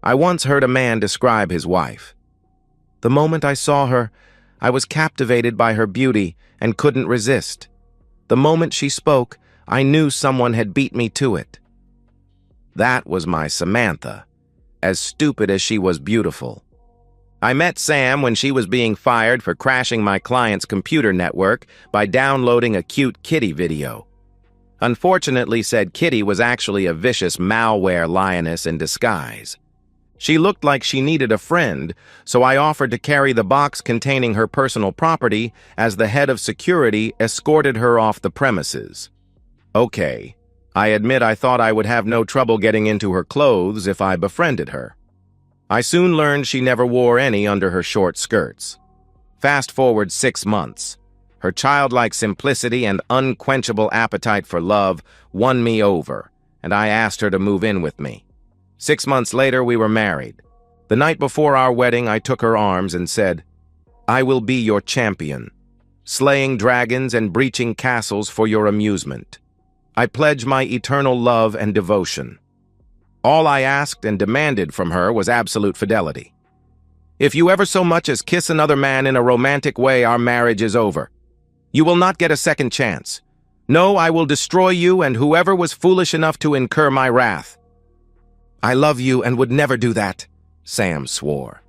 I once heard a man describe his wife. The moment I saw her, I was captivated by her beauty and couldn't resist. The moment she spoke, I knew someone had beat me to it. That was my Samantha, as stupid as she was beautiful. I met Sam when she was being fired for crashing my client's computer network by downloading a cute kitty video. Unfortunately, said kitty was actually a vicious malware lioness in disguise. She looked like she needed a friend, so I offered to carry the box containing her personal property as the head of security escorted her off the premises. Okay, I admit I thought I would have no trouble getting into her clothes if I befriended her. I soon learned she never wore any under her short skirts. Fast forward 6 months. Her childlike simplicity and unquenchable appetite for love won me over, and I asked her to move in with me. 6 months later, we were married. The night before our wedding, I took her arms and said, "I will be your champion, slaying dragons and breaching castles for your amusement. I pledge my eternal love and devotion." All I asked and demanded from her was absolute fidelity. "If you ever so much as kiss another man in a romantic way, our marriage is over. You will not get a second chance. No, I will destroy you and whoever was foolish enough to incur my wrath." "I love you and would never do that," Sam swore.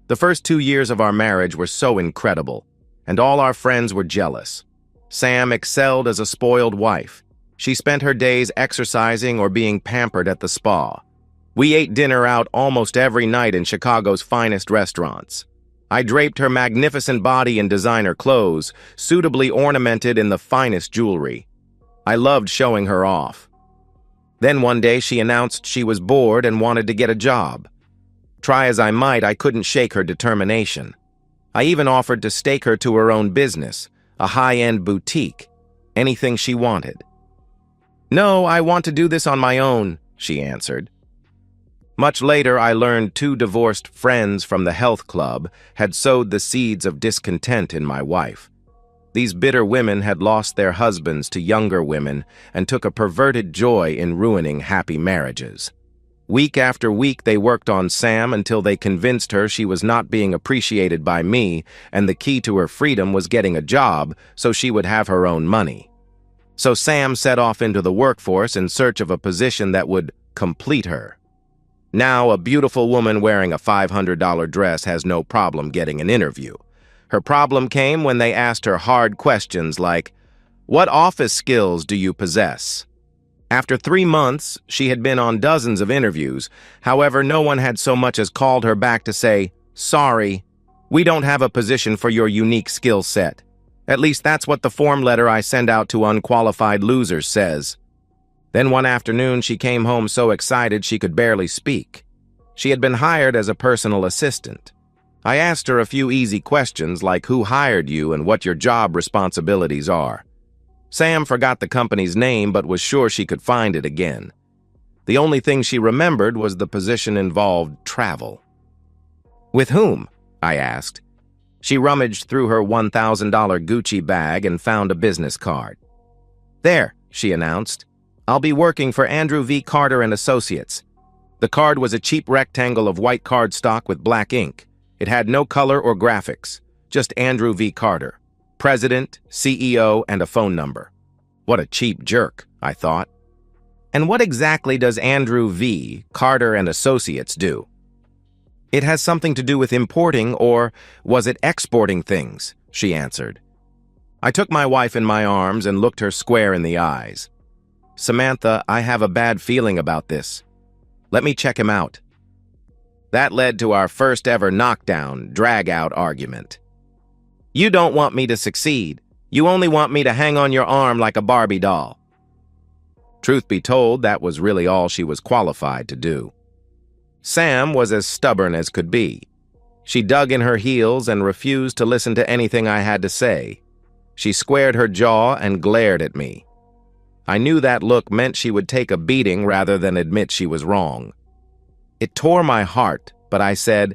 The first 2 years of our marriage were so incredible, and all our friends were jealous. Sam excelled as a spoiled wife. She spent her days exercising or being pampered at the spa. We ate dinner out almost every night in Chicago's finest restaurants. I draped her magnificent body in designer clothes, suitably ornamented in the finest jewelry. I loved showing her off. Then one day she announced she was bored and wanted to get a job. Try as I might, I couldn't shake her determination. I even offered to stake her to her own business, a high-end boutique, anything she wanted. "No, I want to do this on my own," she answered. Much later, I learned 2 divorced friends from the health club had sowed the seeds of discontent in my wife. These bitter women had lost their husbands to younger women and took a perverted joy in ruining happy marriages. Week after week, they worked on Sam until they convinced her she was not being appreciated by me and the key to her freedom was getting a job so she would have her own money. So Sam set off into the workforce in search of a position that would complete her. Now, a beautiful woman wearing a $500 dress has no problem getting an interview. Her problem came when they asked her hard questions like, "What office skills do you possess?" After 3 months, she had been on dozens of interviews. However, no one had so much as called her back to say, "Sorry, we don't have a position for your unique skill set." At least that's what the form letter I send out to unqualified losers says. Then one afternoon, she came home so excited she could barely speak. She had been hired as a personal assistant. I asked her a few easy questions like who hired you and what your job responsibilities are. Sam forgot the company's name but was sure she could find it again. The only thing she remembered was the position involved travel. "With whom?" I asked. She rummaged through her $1,000 Gucci bag and found a business card. "There," she announced. "I'll be working for Andrew V. Carter and Associates." The card was a cheap rectangle of white cardstock with black ink. It had no color or graphics, just Andrew V. Carter, president, CEO, and a phone number. What a cheap jerk, I thought. And what exactly does Andrew V. Carter and Associates do? "It has something to do with importing, or was it exporting things?" she answered. I took my wife in my arms and looked her square in the eyes. "Samantha, I have a bad feeling about this. Let me check him out." That led to our first ever knockdown, drag-out argument. "You don't want me to succeed. You only want me to hang on your arm like a Barbie doll." Truth be told, that was really all she was qualified to do. Sam was as stubborn as could be. She dug in her heels and refused to listen to anything I had to say. She squared her jaw and glared at me. I knew that look meant she would take a beating rather than admit she was wrong. It tore my heart, but I said,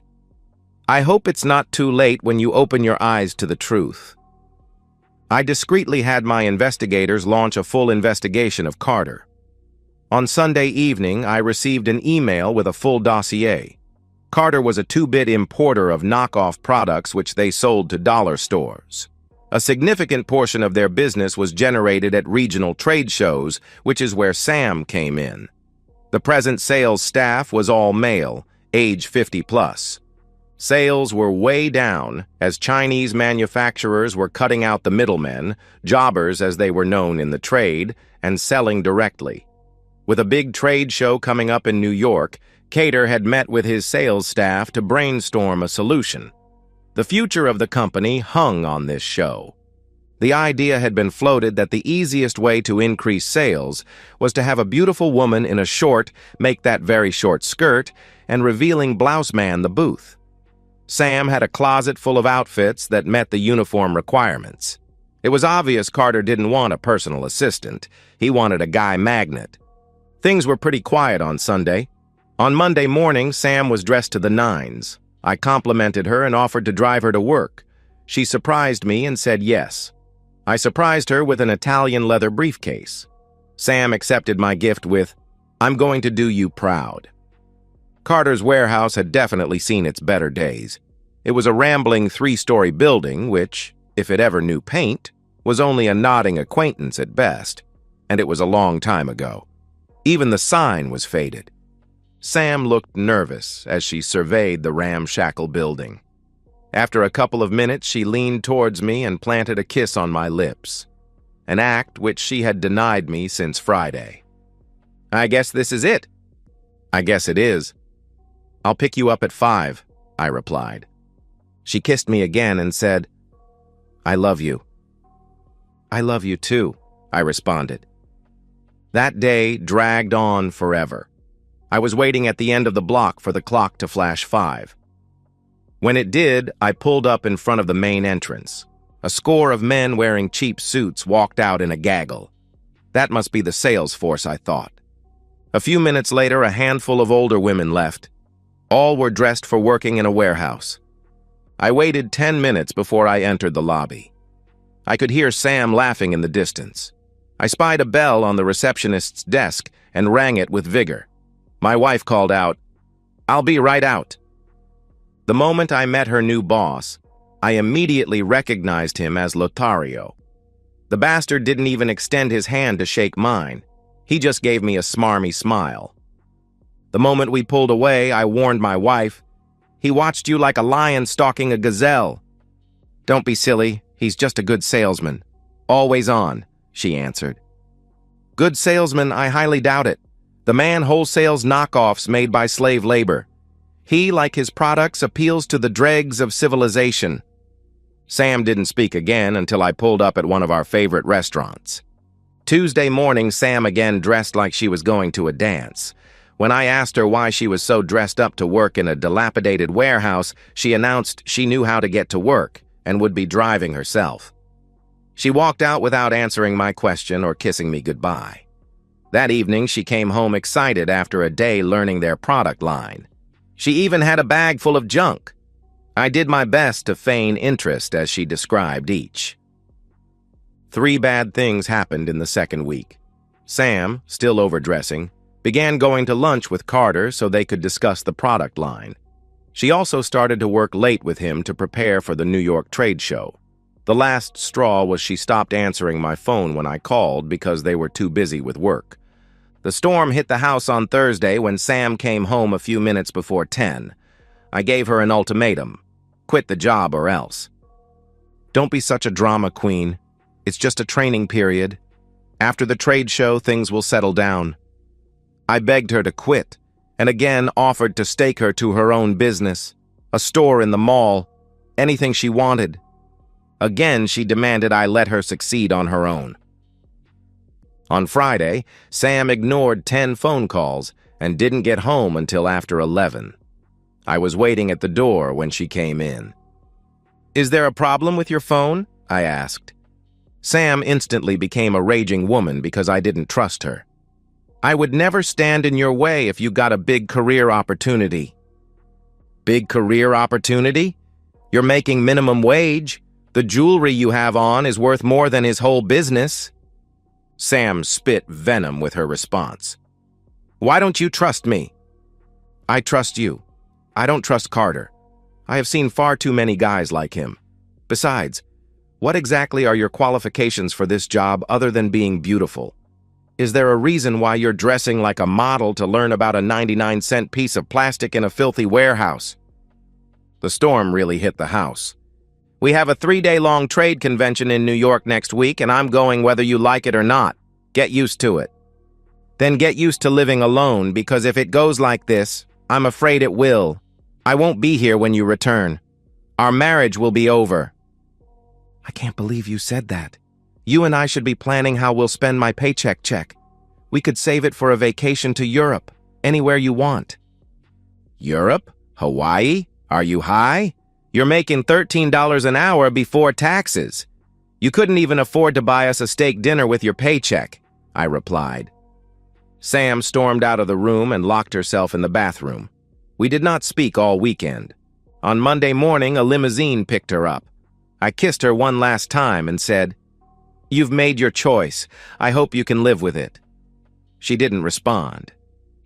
"I hope it's not too late when you open your eyes to the truth." I discreetly had my investigators launch a full investigation of Carter. On Sunday evening, I received an email with a full dossier. Carter was a two-bit importer of knockoff products which they sold to dollar stores. A significant portion of their business was generated at regional trade shows, which is where Sam came in. The present sales staff was all male, age 50 plus. Sales were way down as Chinese manufacturers were cutting out the middlemen, jobbers as they were known in the trade, and selling directly. With a big trade show coming up in New York, Carter had met with his sales staff to brainstorm a solution. The future of the company hung on this show. The idea had been floated that the easiest way to increase sales was to have a beautiful woman in a short make that very short skirt and revealing blouse man the booth. Sam had a closet full of outfits that met the uniform requirements. It was obvious Carter didn't want a personal assistant. He wanted a guy magnet. Things were pretty quiet on Sunday. On Monday morning, Sam was dressed to the nines. I complimented her and offered to drive her to work. She surprised me and said yes. I surprised her with an Italian leather briefcase. Sam accepted my gift with, "I'm going to do you proud." Carter's warehouse had definitely seen its better days. It was a rambling three-story building which, if it ever knew paint, was only a nodding acquaintance at best, and it was a long time ago. Even the sign was faded. Sam looked nervous as she surveyed the ramshackle building. After a couple of minutes, she leaned towards me and planted a kiss on my lips, an act which she had denied me since Friday. "I guess this is it." "I guess it is." "I'll pick you up at 5, I replied. She kissed me again and said, "I love you." "I love you too," I responded. That day dragged on forever. I was waiting at the end of the block for the clock to flash 5. When it did, I pulled up in front of the main entrance. A score of men wearing cheap suits walked out in a gaggle. That must be the sales force, I thought. A few minutes later, a handful of older women left. All were dressed for working in a warehouse. I waited 10 minutes before I entered the lobby. I could hear Sam laughing in the distance. I spied a bell on the receptionist's desk and rang it with vigor. My wife called out, "I'll be right out." The moment I met her new boss, I immediately recognized him as Lothario. The bastard didn't even extend his hand to shake mine. He just gave me a smarmy smile. The moment we pulled away, I warned my wife, "He watched you like a lion stalking a gazelle." "Don't be silly, he's just a good salesman. Always on," she answered. "Good salesman, I highly doubt it. The man wholesales knockoffs made by slave labor. He, like his products, appeals to the dregs of civilization." Sam didn't speak again until I pulled up at one of our favorite restaurants. Tuesday morning, Sam again dressed like she was going to a dance. When I asked her why she was so dressed up to work in a dilapidated warehouse, she announced she knew how to get to work and would be driving herself. She walked out without answering my question or kissing me goodbye. That evening, she came home excited after a day learning their product line. She even had a bag full of junk. I did my best to feign interest as she described each. 3 bad things happened in the second week. Sam, still overdressing, began going to lunch with Carter so they could discuss the product line. She also started to work late with him to prepare for the New York trade show. The last straw was she stopped answering my phone when I called because they were too busy with work. The storm hit the house on Thursday when Sam came home a few minutes before 10. I gave her an ultimatum. Quit the job or else. "Don't be such a drama queen. It's just a training period. After the trade show, things will settle down." I begged her to quit, and again offered to stake her to her own business, a store in the mall, anything she wanted. Again, she demanded I let her succeed on her own. On Friday, Sam ignored 10 phone calls and didn't get home until after 11. I was waiting at the door when she came in. "Is there a problem with your phone?" I asked. Sam instantly became a raging woman because I didn't trust her. "I would never stand in your way if you got a big career opportunity." "Big career opportunity? You're making minimum wage. The jewelry you have on is worth more than his whole business." Sam spit venom with her response. Why don't you trust me? I trust you. I don't trust Carter. I have seen far too many guys like him. Besides, what exactly are your qualifications for this job other than being beautiful? Is there a reason why you're dressing like a model to learn about a 99-cent piece of plastic in a filthy warehouse? The storm really hit the house. We have a 3-day-long trade convention in New York next week, and I'm going whether you like it or not. Get used to it. Then get used to living alone, because if it goes like this, I'm afraid it will. I won't be here when you return. Our marriage will be over. I can't believe you said that. You and I should be planning how we'll spend my paycheck check. We could save it for a vacation to Europe, anywhere you want. Europe? Hawaii? Are you high? You're making $13 an hour before taxes. You couldn't even afford to buy us a steak dinner with your paycheck, I replied. Sam stormed out of the room and locked herself in the bathroom. We did not speak all weekend. On Monday morning, a limousine picked her up. I kissed her one last time and said, "You've made your choice. I hope you can live with it." She didn't respond.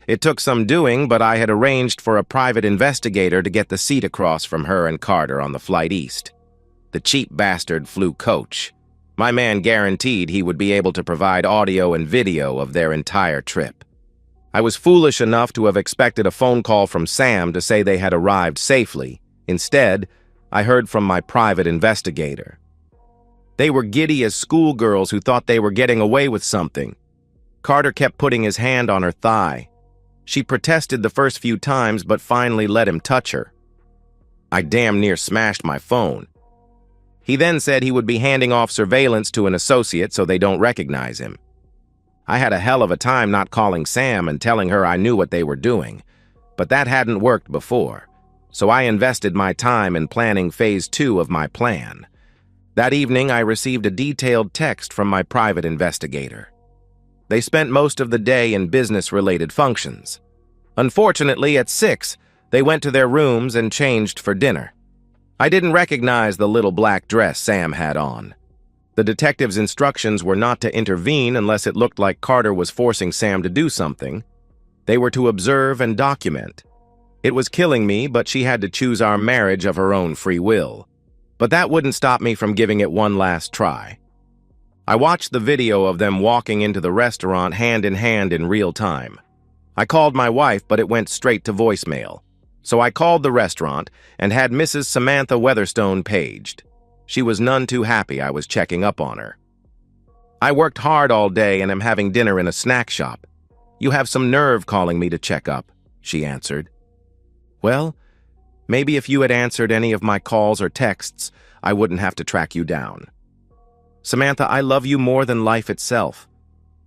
It took some doing, but I had arranged for a private investigator to get the seat across from her and Carter on the flight east. The cheap bastard flew coach. My man guaranteed he would be able to provide audio and video of their entire trip. I was foolish enough to have expected a phone call from Sam to say they had arrived safely. Instead, I heard from my private investigator. They were giddy as schoolgirls who thought they were getting away with something. Carter kept putting his hand on her thigh. She protested the first few times, but finally let him touch her. I damn near smashed my phone. He then said he would be handing off surveillance to an associate so they don't recognize him. I had a hell of a time not calling Sam and telling her I knew what they were doing, but that hadn't worked before, so I invested my time in planning phase 2 of my plan. That evening, I received a detailed text from my private investigator. They spent most of the day in business-related functions. Unfortunately, at 6, they went to their rooms and changed for dinner. I didn't recognize the little black dress Sam had on. The detective's instructions were not to intervene unless it looked like Carter was forcing Sam to do something. They were to observe and document. It was killing me, but she had to choose our marriage of her own free will. But that wouldn't stop me from giving it one last try. I watched the video of them walking into the restaurant hand in hand in real time. I called my wife, but it went straight to voicemail. So I called the restaurant and had Mrs. Samantha Weatherstone paged. She was none too happy I was checking up on her. "I worked hard all day and am having dinner in a snack shop. You have some nerve calling me to check up," she answered. "Well, maybe if you had answered any of my calls or texts, I wouldn't have to track you down. Samantha, I love you more than life itself.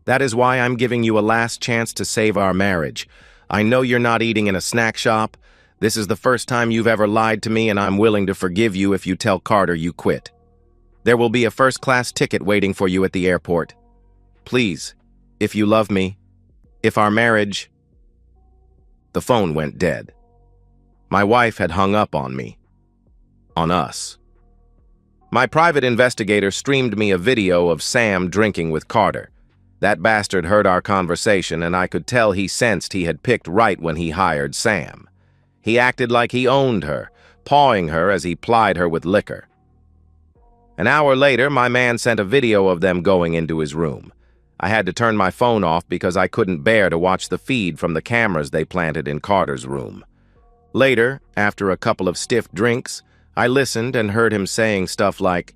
That is why I'm giving you a last chance to save our marriage. I know you're not eating in a snack shop. This is the first time you've ever lied to me, and I'm willing to forgive you if you tell Carter you quit. There will be a first-class ticket waiting for you at the airport. Please, if you love me, if our marriage..." The phone went dead. My wife had hung up on me. On us. My private investigator streamed me a video of Sam drinking with Carter. That bastard heard our conversation, and I could tell he sensed he had picked right when he hired Sam. He acted like he owned her, pawing her as he plied her with liquor. An hour later, my man sent a video of them going into his room. I had to turn my phone off because I couldn't bear to watch the feed from the cameras they planted in Carter's room. Later, after a couple of stiff drinks, I listened and heard him saying stuff like,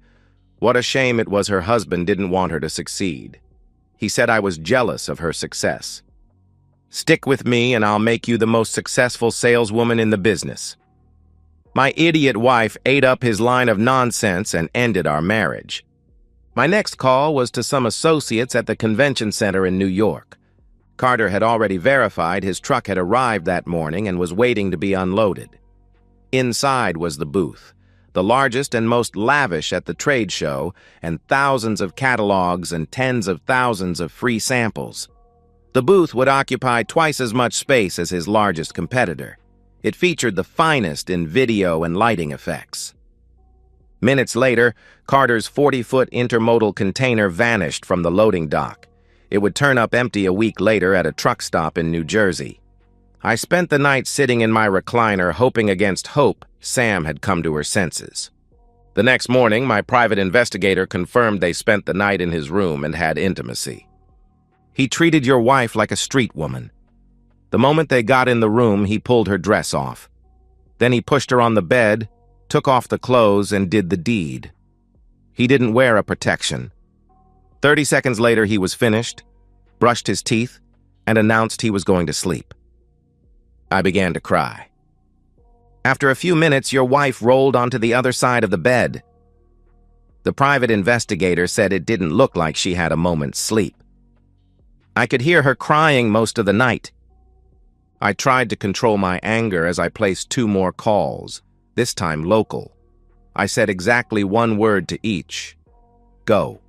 "What a shame it was her husband didn't want her to succeed." He said I was jealous of her success. "Stick with me and I'll make you the most successful saleswoman in the business." My idiot wife ate up his line of nonsense and ended our marriage. My next call was to some associates at the convention center in New York. Carter had already verified his truck had arrived that morning and was waiting to be unloaded. Inside was the booth, the largest and most lavish at the trade show, and thousands of catalogs and tens of thousands of free samples. The booth would occupy twice as much space as his largest competitor. It featured the finest in video and lighting effects. Minutes later, Carter's 40-foot intermodal container vanished from the loading dock. It would turn up empty a week later at a truck stop in New Jersey. I spent the night sitting in my recliner hoping against hope Sam had come to her senses. The next morning, my private investigator confirmed they spent the night in his room and had intimacy. He treated your wife like a street woman. The moment they got in the room, he pulled her dress off. Then he pushed her on the bed, took off the clothes, and did the deed. He didn't wear a protection. 30 seconds later, he was finished, brushed his teeth, and announced he was going to sleep. I began to cry. After a few minutes, your wife rolled onto the other side of the bed. The private investigator said it didn't look like she had a moment's sleep. I could hear her crying most of the night. I tried to control my anger as I placed 2 more calls, this time local. I said exactly 1 word to each: go.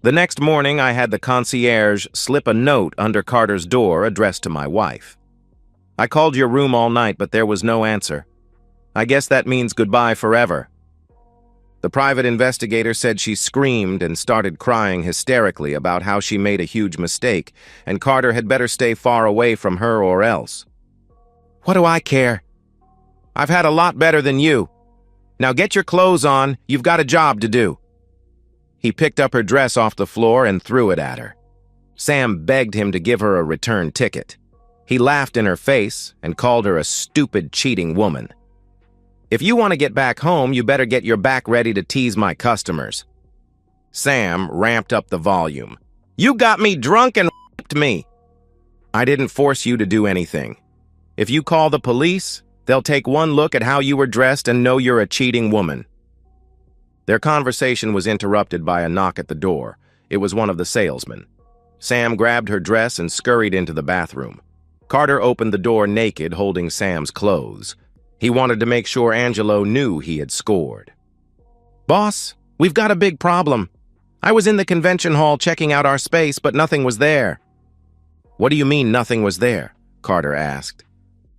The next morning, I had the concierge slip a note under Carter's door addressed to my wife. I called your room all night, but there was no answer. I guess that means goodbye forever. The private investigator said she screamed and started crying hysterically about how she made a huge mistake, and Carter had better stay far away from her or else. What do I care? I've had a lot better than you. Now get your clothes on, you've got a job to do. He picked up her dress off the floor and threw it at her. Sam begged him to give her a return ticket. He laughed in her face and called her a stupid, cheating woman. If you want to get back home, you better get your back ready to tease my customers. Sam ramped up the volume. You got me drunk and raped me. I didn't force you to do anything. If you call the police, they'll take one look at how you were dressed and know you're a cheating woman. Their conversation was interrupted by a knock at the door. It was one of the salesmen. Sam grabbed her dress and scurried into the bathroom. Carter opened the door naked, holding Sam's clothes. He wanted to make sure Angelo knew he had scored. Boss, we've got a big problem. I was in the convention hall checking out our space, but nothing was there. What do you mean nothing was there? Carter asked.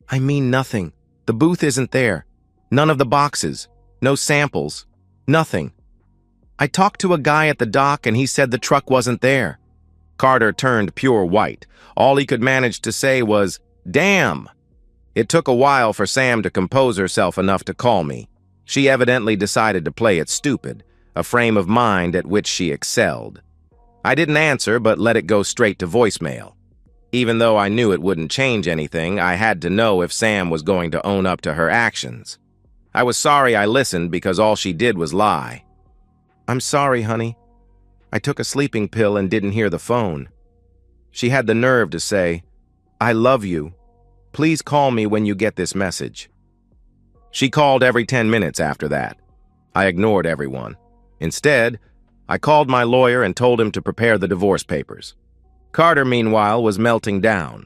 I mean nothing. The booth isn't there. None of the boxes. No samples. Nothing. I talked to a guy at the dock and he said the truck wasn't there. Carter turned pure white. All he could manage to say was, damn. It took a while for Sam to compose herself enough to call me. She evidently decided to play it stupid, a frame of mind at which she excelled. I didn't answer, but let it go straight to voicemail. Even though I knew it wouldn't change anything, I had to know if Sam was going to own up to her actions. I was sorry I listened because all she did was lie. I'm sorry, honey. I took a sleeping pill and didn't hear the phone. She had the nerve to say, I love you. Please call me when you get this message. She called every 10 minutes after that. I ignored everyone. Instead, I called my lawyer and told him to prepare the divorce papers. Carter, meanwhile, was melting down.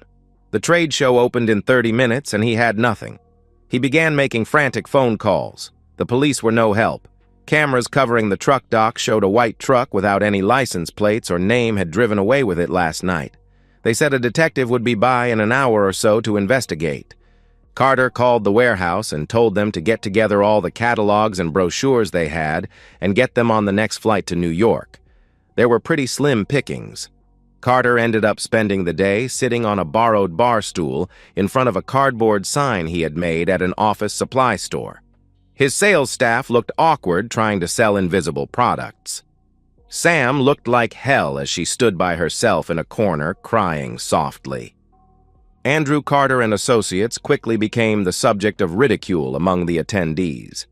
The trade show opened in 30 minutes and he had nothing. He began making frantic phone calls. The police were no help. Cameras covering the truck dock showed a white truck without any license plates or name had driven away with it last night. They said a detective would be by in an hour or so to investigate. Carter called the warehouse and told them to get together all the catalogs and brochures they had and get them on the next flight to New York. There were pretty slim pickings. Carter ended up spending the day sitting on a borrowed bar stool in front of a cardboard sign he had made at an office supply store. His sales staff looked awkward trying to sell invisible products. Sam looked like hell as she stood by herself in a corner, crying softly. Andrew Carter and Associates quickly became the subject of ridicule among the attendees.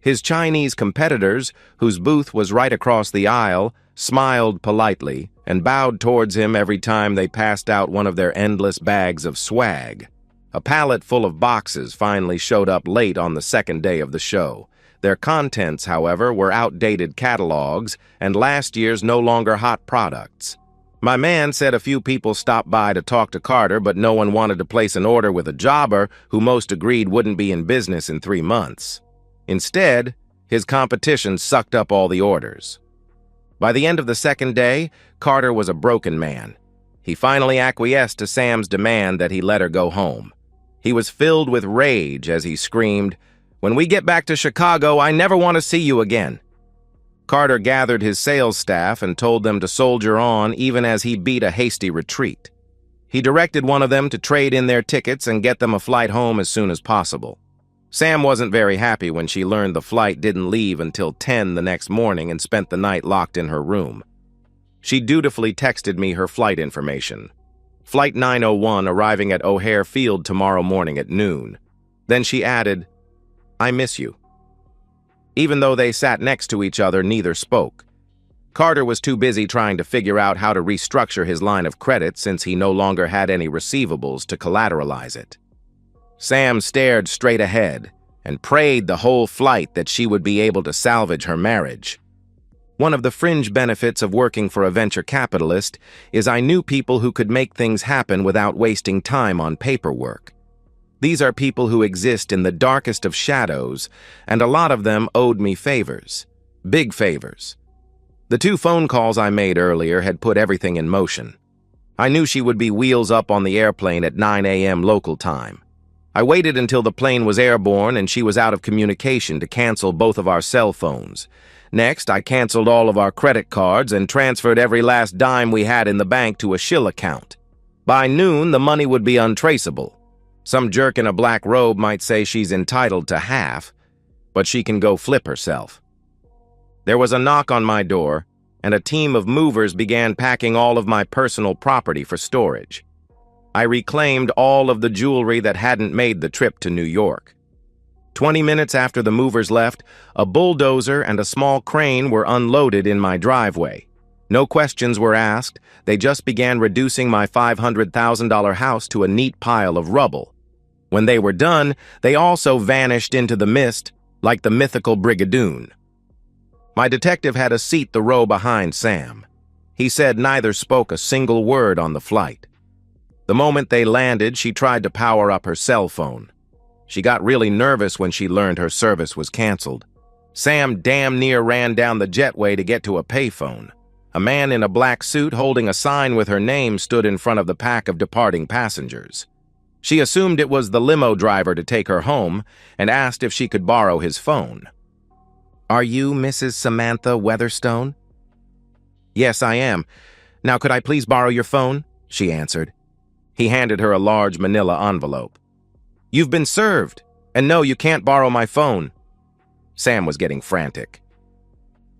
His Chinese competitors, whose booth was right across the aisle, smiled politely and bowed towards him every time they passed out one of their endless bags of swag. A pallet full of boxes finally showed up late on the second day of the show. Their contents, however, were outdated catalogs and last year's no longer hot products. My man said a few people stopped by to talk to Carter, but no one wanted to place an order with a jobber who most agreed wouldn't be in business in 3 months. Instead, his competition sucked up all the orders. By the end of the second day, Carter was a broken man. He finally acquiesced to Sam's demand that he let her go home. He was filled with rage as he screamed, "When we get back to Chicago, I never want to see you again." Carter gathered his sales staff and told them to soldier on even as he beat a hasty retreat. He directed one of them to trade in their tickets and get them a flight home as soon as possible. Sam wasn't very happy when she learned the flight didn't leave until 10 the next morning and spent the night locked in her room. She dutifully texted me her flight information. Flight 901 arriving at O'Hare Field tomorrow morning at noon. Then she added, "I miss you." Even though they sat next to each other, neither spoke. Carter was too busy trying to figure out how to restructure his line of credit since he no longer had any receivables to collateralize it. Sam stared straight ahead and prayed the whole flight that she would be able to salvage her marriage. One of the fringe benefits of working for a venture capitalist is I knew people who could make things happen without wasting time on paperwork. These are people who exist in the darkest of shadows, and a lot of them owed me favors. Big favors. The 2 phone calls I made earlier had put everything in motion. I knew she would be wheels up on the airplane at 9 a.m. local time. I waited until the plane was airborne and she was out of communication to cancel both of our cell phones. Next, I canceled all of our credit cards and transferred every last dime we had in the bank to a shill account. By noon, the money would be untraceable. Some jerk in a black robe might say she's entitled to half, but she can go flip herself. There was a knock on my door, and a team of movers began packing all of my personal property for storage. I reclaimed all of the jewelry that hadn't made the trip to New York. 20 minutes after the movers left, a bulldozer and a small crane were unloaded in my driveway. No questions were asked, they just began reducing my $500,000 house to a neat pile of rubble. When they were done, they also vanished into the mist like the mythical Brigadoon. My detective had a seat the row behind Sam. He said neither spoke a single word on the flight. The moment they landed, she tried to power up her cell phone. She got really nervous when she learned her service was canceled. Sam damn near ran down the jetway to get to a payphone. A man in a black suit holding a sign with her name stood in front of the pack of departing passengers. She assumed it was the limo driver to take her home and asked if she could borrow his phone. "Are you Mrs. Samantha Weatherstone?" "Yes, I am. Now, could I please borrow your phone?" she answered. He handed her a large manila envelope. "You've been served, and no, you can't borrow my phone." Sam was getting frantic.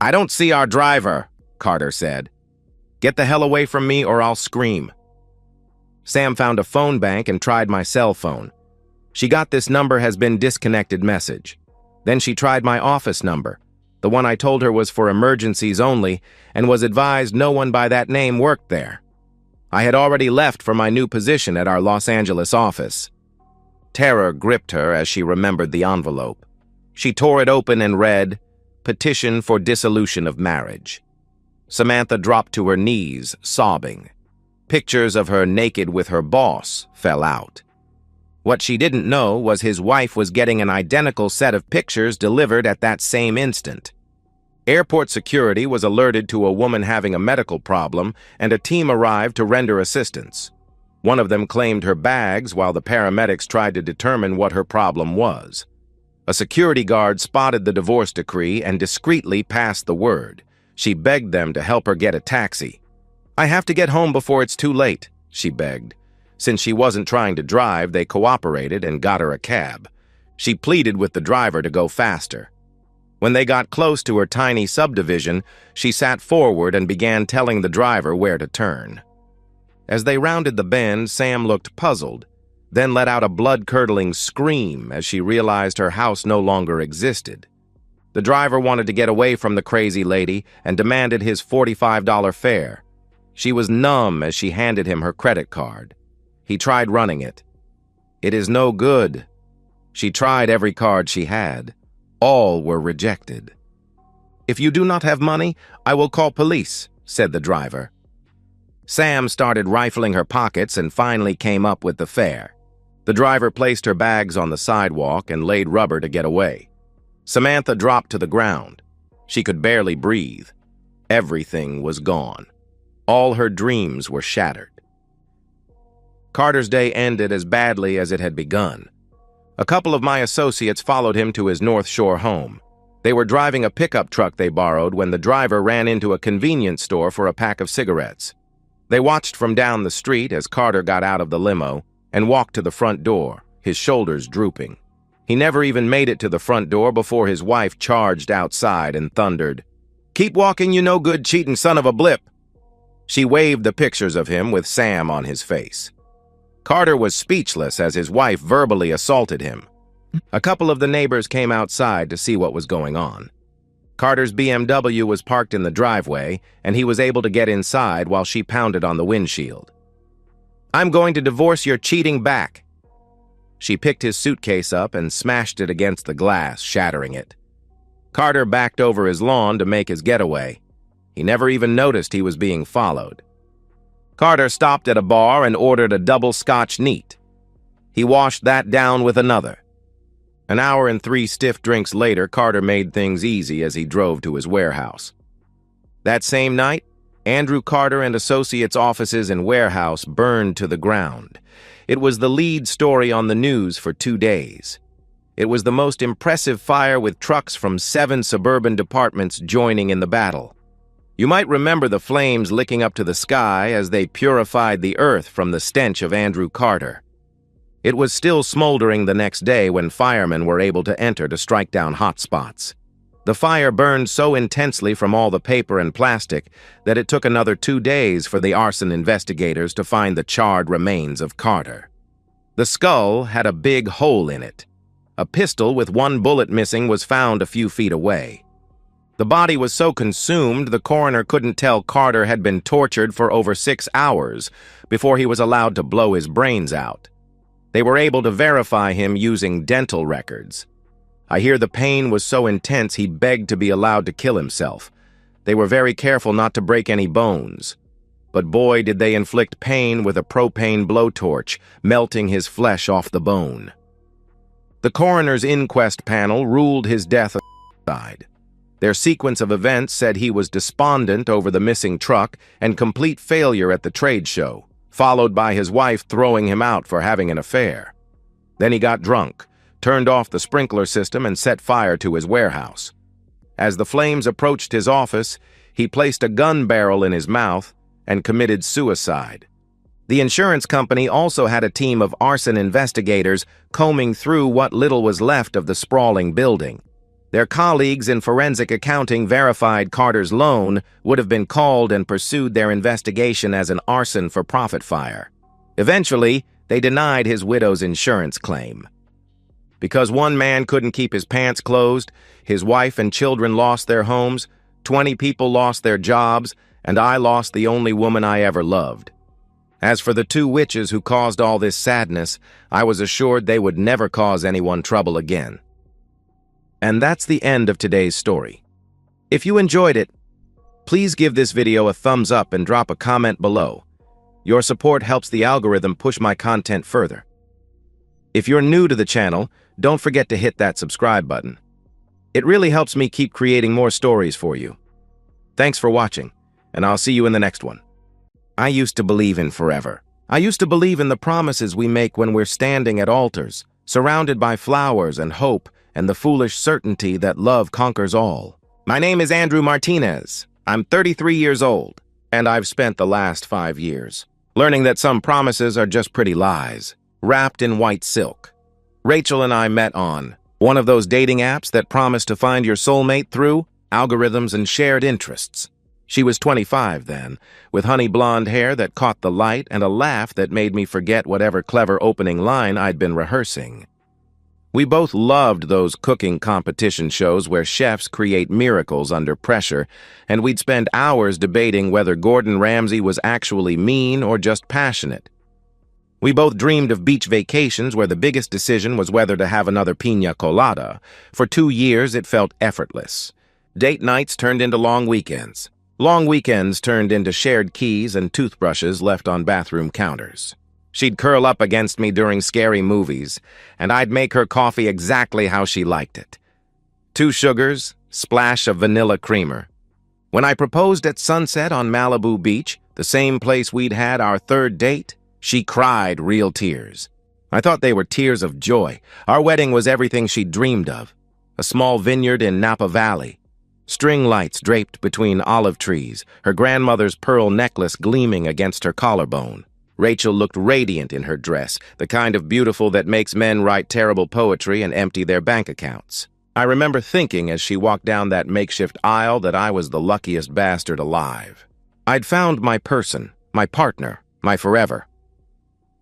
"I don't see our driver," Carter said. "Get the hell away from me or I'll scream." Sam found a phone bank and tried my cell phone. She got "this number has been disconnected" message. Then she tried my office number, the one I told her was for emergencies only, and was advised no one by that name worked there. I had already left for my new position at our Los Angeles office. Terror gripped her as she remembered the envelope. She tore it open and read, "Petition for dissolution of marriage." Samantha dropped to her knees, sobbing. Pictures of her naked with her boss fell out. What she didn't know was his wife was getting an identical set of pictures delivered at that same instant. Airport security was alerted to a woman having a medical problem, and a team arrived to render assistance. One of them claimed her bags while the paramedics tried to determine what her problem was. A security guard spotted the divorce decree and discreetly passed the word. She begged them to help her get a taxi. "I have to get home before it's too late," she begged. Since she wasn't trying to drive, they cooperated and got her a cab. She pleaded with the driver to go faster. When they got close to her tiny subdivision, she sat forward and began telling the driver where to turn. As they rounded the bend, Sam looked puzzled, then let out a blood-curdling scream as she realized her house no longer existed. The driver wanted to get away from the crazy lady and demanded his $45 fare. She was numb as she handed him her credit card. He tried running it. "It is no good." She tried every card she had. All were rejected. "If you do not have money, I will call police," said the driver. Sam started rifling her pockets and finally came up with the fare. The driver placed her bags on the sidewalk and laid rubber to get away. Samantha dropped to the ground. She could barely breathe. Everything was gone. All her dreams were shattered. Carter's day ended as badly as it had begun. A couple of my associates followed him to his North Shore home. They were driving a pickup truck they borrowed when the driver ran into a convenience store for a pack of cigarettes. They watched from down the street as Carter got out of the limo and walked to the front door, his shoulders drooping. He never even made it to the front door before his wife charged outside and thundered, "Keep walking, you no-good cheating son of a blip." She waved the pictures of him with Sam on his face. Carter was speechless as his wife verbally assaulted him. A couple of the neighbors came outside to see what was going on. Carter's BMW was parked in the driveway, and he was able to get inside while she pounded on the windshield. "I'm going to divorce your cheating back." She picked his suitcase up and smashed it against the glass, shattering it. Carter backed over his lawn to make his getaway. He never even noticed he was being followed. Carter stopped at a bar and ordered a double Scotch neat. He washed that down with another. An hour and 3 stiff drinks later, Carter made things easy as he drove to his warehouse. That same night, Andrew Carter and Associates' offices and warehouse burned to the ground. It was the lead story on the news for 2 days. It was the most impressive fire, with trucks from 7 suburban departments joining in the battle. You might remember the flames licking up to the sky as they purified the earth from the stench of Andrew Carter. It was still smoldering the next day when firemen were able to enter to strike down hot spots. The fire burned so intensely from all the paper and plastic that it took another 2 days for the arson investigators to find the charred remains of Carter. The skull had a big hole in it. A pistol with 1 bullet missing was found a few feet away. The body was so consumed the coroner couldn't tell Carter had been tortured for over 6 hours before he was allowed to blow his brains out. They were able to verify him using dental records. I hear the pain was so intense he begged to be allowed to kill himself. They were very careful not to break any bones. But boy, did they inflict pain with a propane blowtorch, melting his flesh off the bone. The coroner's inquest panel ruled his death a suicide. Their sequence of events said he was despondent over the missing truck and complete failure at the trade show, followed by his wife throwing him out for having an affair. Then he got drunk, turned off the sprinkler system, and set fire to his warehouse. As the flames approached his office, he placed a gun barrel in his mouth and committed suicide. The insurance company also had a team of arson investigators combing through what little was left of the sprawling building. Their colleagues in forensic accounting verified Carter's loan would have been called and pursued their investigation as an arson-for-profit fire. Eventually, they denied his widow's insurance claim. Because one man couldn't keep his pants closed, his wife and children lost their homes, 20 people lost their jobs, and I lost the only woman I ever loved. As for the 2 witches who caused all this sadness, I was assured they would never cause anyone trouble again. And that's the end of today's story. If you enjoyed it, please give this video a thumbs up and drop a comment below. Your support helps the algorithm push my content further. If you're new to the channel, don't forget to hit that subscribe button. It really helps me keep creating more stories for you. Thanks for watching, and I'll see you in the next one. I used to believe in forever. I used to believe in the promises we make when we're standing at altars, surrounded by flowers and hope, and the foolish certainty that love conquers all. My name is Andrew Martinez. I'm 33 years old, and I've spent the last 5 years learning that some promises are just pretty lies, wrapped in white silk. Rachel and I met on one of those dating apps that promise to find your soulmate through algorithms and shared interests. She was 25 then, with honey blonde hair that caught the light and a laugh that made me forget whatever clever opening line I'd been rehearsing. We both loved those cooking competition shows where chefs create miracles under pressure, and we'd spend hours debating whether Gordon Ramsay was actually mean or just passionate. We both dreamed of beach vacations where the biggest decision was whether to have another piña colada. For 2 years, it felt effortless. Date nights turned into long weekends. Long weekends turned into shared keys and toothbrushes left on bathroom counters. She'd curl up against me during scary movies, and I'd make her coffee exactly how she liked it. 2 sugars, splash of vanilla creamer. When I proposed at sunset on Malibu Beach, the same place we'd had our 3rd date, she cried real tears. I thought they were tears of joy. Our wedding was everything she'd dreamed of. a small vineyard in Napa Valley. String lights draped between olive trees, her grandmother's pearl necklace gleaming against her collarbone. Rachel looked radiant in her dress, the kind of beautiful that makes men write terrible poetry and empty their bank accounts. I remember thinking as she walked down that makeshift aisle that I was the luckiest bastard alive. I'd found my person, my partner, my forever.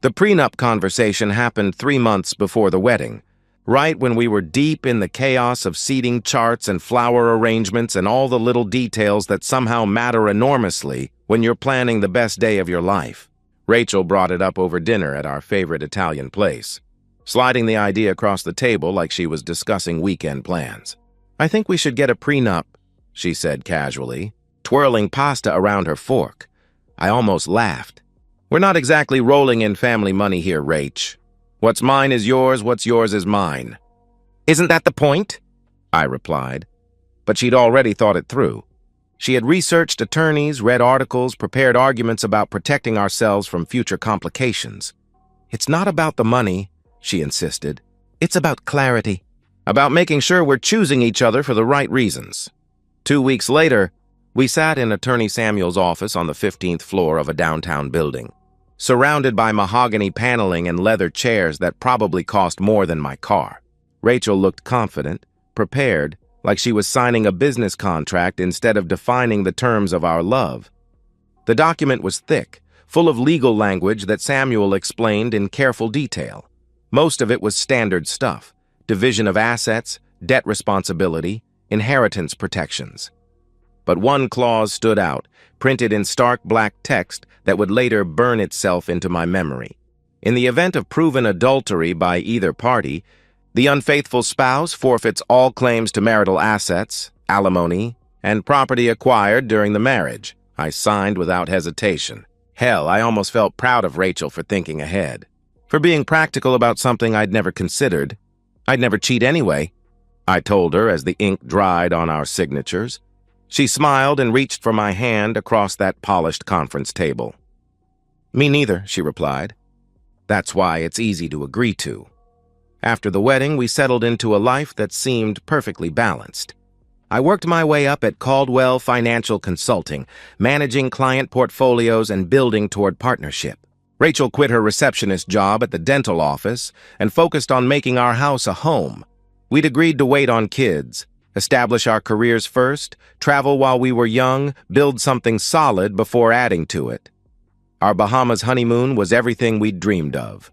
The prenup conversation happened 3 months before the wedding, right when we were deep in the chaos of seating charts and flower arrangements and all the little details that somehow matter enormously when you're planning the best day of your life. Rachel brought it up over dinner at our favorite Italian place, sliding the idea across the table like she was discussing weekend plans. "I think we should get a prenup," she said casually, twirling pasta around her fork. I almost laughed. "We're not exactly rolling in family money here, Rach. What's mine is yours, what's yours is mine." "Isn't that the point?" I replied. But she'd already thought it through. She had researched attorneys, read articles, prepared arguments about protecting ourselves from future complications. "It's not about the money," she insisted. "It's about clarity, about making sure we're choosing each other for the right reasons." 2 weeks later, we sat in Attorney Samuel's office on the 15th floor of a downtown building, surrounded by mahogany paneling and leather chairs that probably cost more than my car. Rachel looked confident, prepared, like she was signing a business contract instead of defining the terms of our love. The document was thick, full of legal language that Samuel explained in careful detail. Most of it was standard stuff: division of assets, debt responsibility, inheritance protections. But one clause stood out, printed in stark black text that would later burn itself into my memory. In the event of proven adultery by either party, the unfaithful spouse forfeits all claims to marital assets, alimony, and property acquired during the marriage. I signed without hesitation. Hell, I almost felt proud of Rachel for thinking ahead, for being practical about something I'd never considered. I'd never cheat anyway, I told her as the ink dried on our signatures. She smiled and reached for my hand across that polished conference table. "Me neither," she replied. "That's why it's easy to agree to." After the wedding, we settled into a life that seemed perfectly balanced. I worked my way up at Caldwell Financial Consulting, managing client portfolios and building toward partnership. Rachel quit her receptionist job at the dental office and focused on making our house a home. We'd agreed to wait on kids, establish our careers first, travel while we were young, build something solid before adding to it. Our Bahamas honeymoon was everything we'd dreamed of.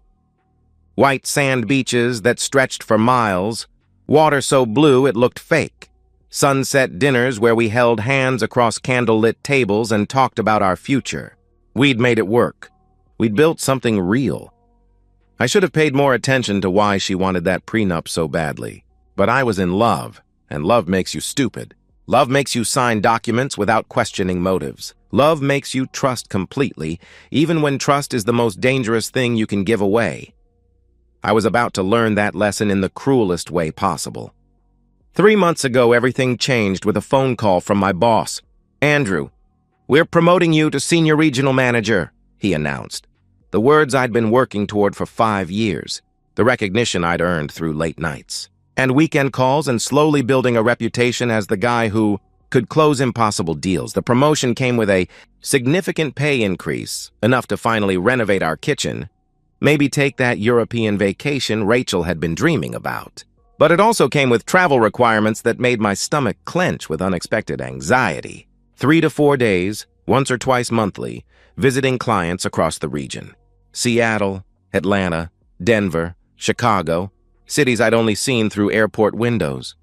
White sand beaches that stretched for miles, water so blue it looked fake, sunset dinners where we held hands across candlelit tables and talked about our future. We'd made it work. We'd built something real. I should have paid more attention to why she wanted that prenup so badly. But I was in love, and love makes you stupid. Love makes you sign documents without questioning motives. Love makes you trust completely, even when trust is the most dangerous thing you can give away. I was about to learn that lesson in the cruelest way possible. 3 months ago, everything changed with a phone call from my boss. "Andrew, we're promoting you to senior regional manager," he announced. The words I'd been working toward for 5 years, the recognition I'd earned through late nights, and weekend calls, and slowly building a reputation as the guy who could close impossible deals. The promotion came with a significant pay increase, enough to finally renovate our kitchen, maybe take that European vacation Rachel had been dreaming about. But it also came with travel requirements that made my stomach clench with unexpected anxiety. 3 to 4 days, once or twice monthly, visiting clients across the region. Seattle, Atlanta, Denver, Chicago, cities I'd only seen through airport windows.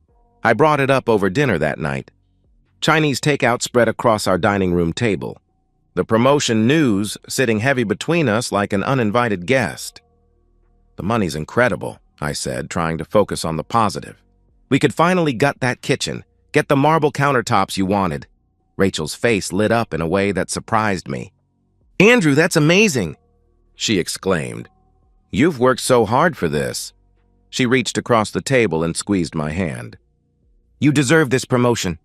I brought it up over dinner that night. Chinese takeout spread across our dining room table. The promotion news sitting heavy between us like an uninvited guest. "The money's incredible," I said, trying to focus on the positive. "We could finally gut that kitchen, get the marble countertops you wanted." Rachel's face lit up in a way that surprised me. "Andrew, that's amazing!" she exclaimed. "You've worked so hard for this." She reached across the table and squeezed my hand. "You deserve this promotion.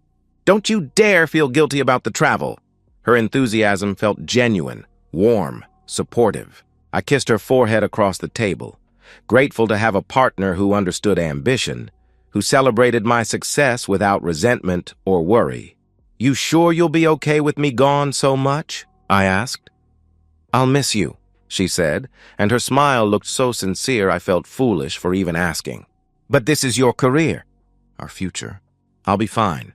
Don't you dare feel guilty about the travel." Her enthusiasm felt genuine, warm, supportive. I kissed her forehead across the table, grateful to have a partner who understood ambition, who celebrated my success without resentment or worry. "You sure you'll be okay with me gone so much?" I asked. "I'll miss you," she said, and her smile looked so sincere I felt foolish for even asking. "But this is your career, our future. I'll be fine."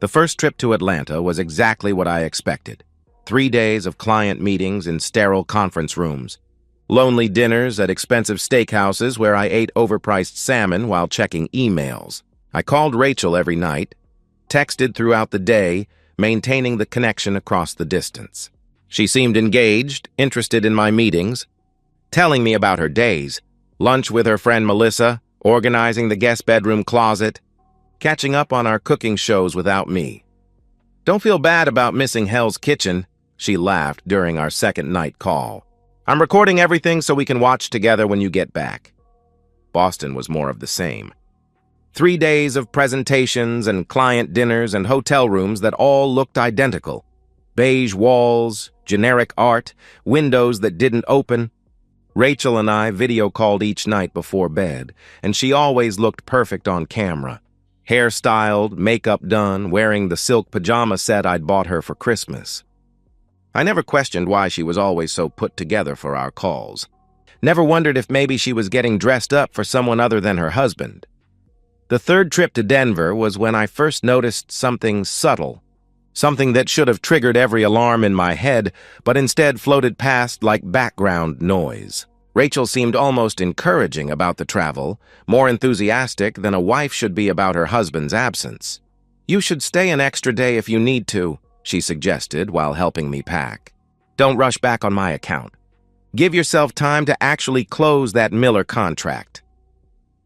The first trip to Atlanta was exactly what I expected. 3 days of client meetings in sterile conference rooms, lonely dinners at expensive steakhouses where I ate overpriced salmon while checking emails. I called Rachel every night, texted throughout the day, maintaining the connection across the distance. She seemed engaged, interested in my meetings, telling me about her days, lunch with her friend Melissa, organizing the guest bedroom closet, catching up on our cooking shows without me. "Don't feel bad about missing Hell's Kitchen," she laughed during our second night call. "I'm recording everything so we can watch together when you get back." Boston was more of the same. 3 days of presentations and client dinners and hotel rooms that all looked identical. Beige walls, generic art, windows that didn't open. Rachel and I video called each night before bed, and she always looked perfect on camera. Hairstyled, makeup done, wearing the silk pajama set I'd bought her for Christmas. I never questioned why she was always so put together for our calls. Never wondered if maybe she was getting dressed up for someone other than her husband. The third trip to Denver was when I first noticed something subtle, something that should have triggered every alarm in my head, but instead floated past like background noise. Rachel seemed almost encouraging about the travel, more enthusiastic than a wife should be about her husband's absence. "You should stay an extra day if you need to," she suggested while helping me pack. "Don't rush back on my account. Give yourself time to actually close that Miller contract."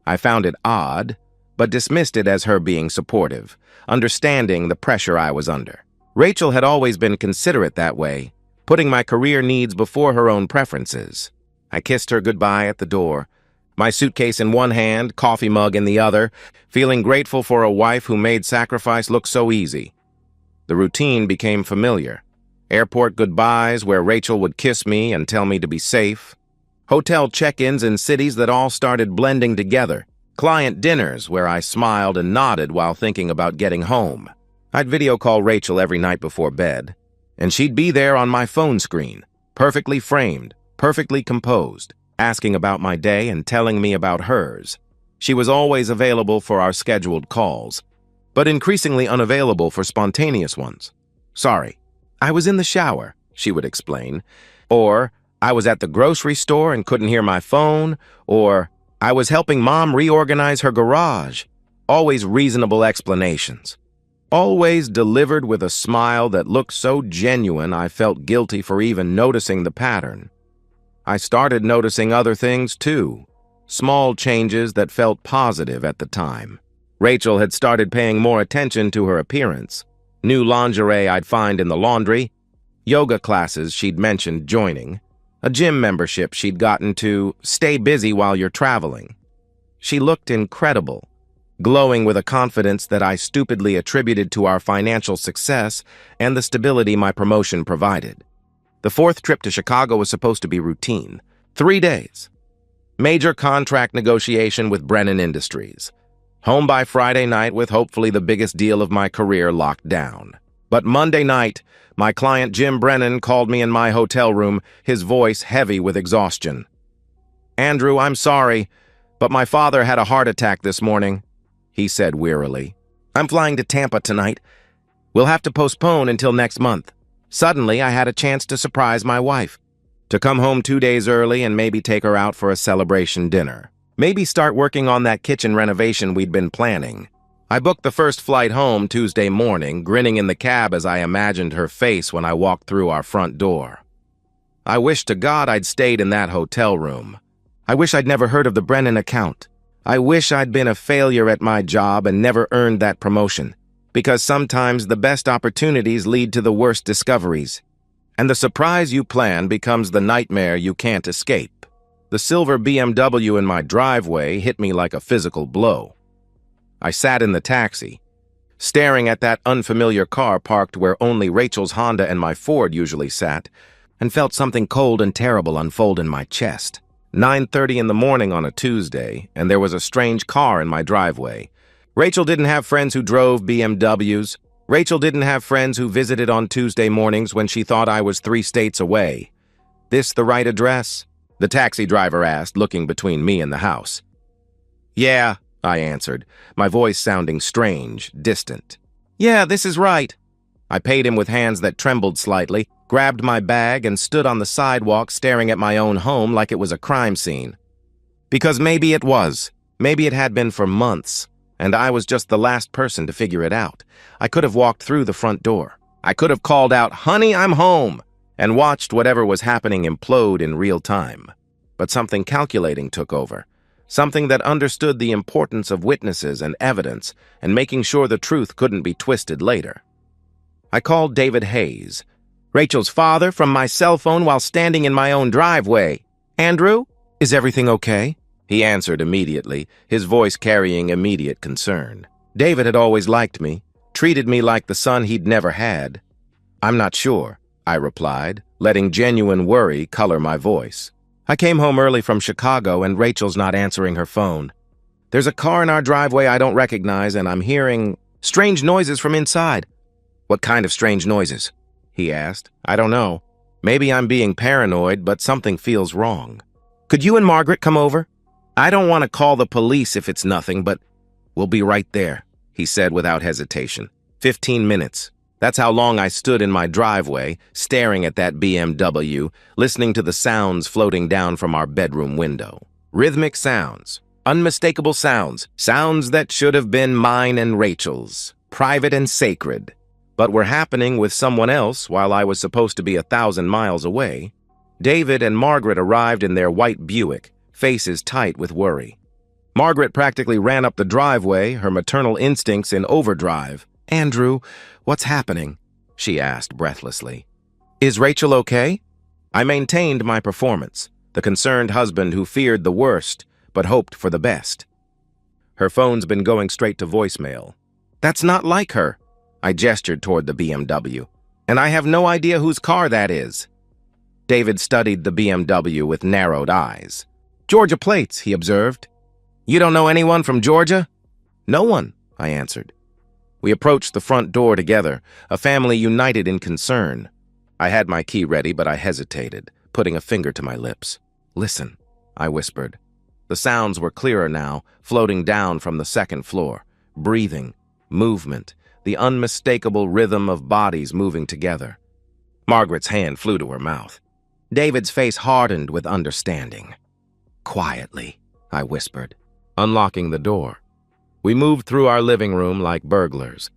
I found it odd, but dismissed it as her being supportive, understanding the pressure I was under. Rachel had always been considerate that way, putting my career needs before her own preferences. I kissed her goodbye at the door, my suitcase in one hand, coffee mug in the other, feeling grateful for a wife who made sacrifice look so easy. The routine became familiar. Airport goodbyes where Rachel would kiss me and tell me to be safe. Hotel check-ins in cities that all started blending together. Client dinners where I smiled and nodded while thinking about getting home. I'd video call Rachel every night before bed, and she'd be there on my phone screen, perfectly framed, perfectly composed, asking about my day and telling me about hers. She was always available for our scheduled calls, but increasingly unavailable for spontaneous ones. "Sorry, I was in the shower," she would explain, or "I was at the grocery store and couldn't hear my phone," or "I was helping Mom reorganize her garage." Always reasonable explanations. Always delivered with a smile that looked so genuine I felt guilty for even noticing the pattern. I started noticing other things too, small changes that felt positive at the time. Rachel had started paying more attention to her appearance. New lingerie I'd find in the laundry, yoga classes she'd mentioned joining, a gym membership she'd gotten to stay busy while you're traveling. She looked incredible, glowing with a confidence that I stupidly attributed to our financial success and the stability my promotion provided. The fourth trip to Chicago was supposed to be routine. 3 days. Major contract negotiation with Brennan Industries. Home by Friday night with hopefully the biggest deal of my career locked down. But Monday night, my client Jim Brennan called me in my hotel room, his voice heavy with exhaustion. "Andrew, I'm sorry, but my father had a heart attack this morning," he said wearily. "I'm flying to Tampa tonight. We'll have to postpone until next month." Suddenly, I had a chance to surprise my wife, to come home 2 days early and maybe take her out for a celebration dinner. Maybe start working on that kitchen renovation we'd been planning. I booked the first flight home Tuesday morning, grinning in the cab as I imagined her face when I walked through our front door. I wish to God I'd stayed in that hotel room. I wish I'd never heard of the Brennan account. I wish I'd been a failure at my job and never earned that promotion. Because sometimes the best opportunities lead to the worst discoveries. And the surprise you plan becomes the nightmare you can't escape. The silver BMW in my driveway hit me like a physical blow. I sat in the taxi, staring at that unfamiliar car parked where only Rachel's Honda and my Ford usually sat, and felt something cold and terrible unfold in my chest. 9:30 in the morning on a Tuesday, and there was a strange car in my driveway. Rachel didn't have friends who drove BMWs. Rachel didn't have friends who visited on Tuesday mornings when she thought I was 3 states away. "This the right address?" the taxi driver asked, looking between me and the house. "Yeah," I answered, my voice sounding strange, distant. "Yeah, this is right." I paid him with hands that trembled slightly, grabbed my bag, and stood on the sidewalk staring at my own home like it was a crime scene. Because maybe it was. Maybe it had been for months, and I was just the last person to figure it out. I could have walked through the front door. I could have called out, "Honey, I'm home," and watched whatever was happening implode in real time. But something calculating took over. Something that understood the importance of witnesses and evidence and making sure the truth couldn't be twisted later. I called David Hayes, Rachel's father, from my cell phone while standing in my own driveway. "Andrew, is everything okay?" He answered immediately, his voice carrying immediate concern. David had always liked me, treated me like the son he'd never had. "I'm not sure," I replied, letting genuine worry color my voice. "I came home early from Chicago and Rachel's not answering her phone. There's a car in our driveway I don't recognize and I'm hearing strange noises from inside." "What kind of strange noises?" he asked. "I don't know. Maybe I'm being paranoid, but something feels wrong. Could you and Margaret come over? I don't want to call the police if it's nothing, but we'll be right there," he said without hesitation. 15 minutes. That's how long I stood in my driveway, staring at that BMW, listening to the sounds floating down from our bedroom window. Rhythmic sounds, unmistakable sounds, sounds that should have been mine and Rachel's, private and sacred, but were happening with someone else while I was supposed to be 1,000 miles away. David and Margaret arrived in their white Buick, faces tight with worry. Margaret practically ran up the driveway, her maternal instincts in overdrive. "Andrew, what's happening?" she asked breathlessly. "Is Rachel okay?" I maintained my performance, the concerned husband who feared the worst but hoped for the best. "Her phone's been going straight to voicemail." "That's not like her." I gestured toward the BMW. "And I have no idea whose car that is." David studied the BMW with narrowed eyes. "Georgia plates," he observed. "You don't know anyone from Georgia?" "No one," I answered. We approached the front door together, a family united in concern. I had my key ready, but I hesitated, putting a finger to my lips. "Listen," I whispered. The sounds were clearer now, floating down from the second floor. Breathing, movement, the unmistakable rhythm of bodies moving together. Margaret's hand flew to her mouth. David's face hardened with understanding. "Quietly," I whispered, unlocking the door. We moved through our living room like burglars,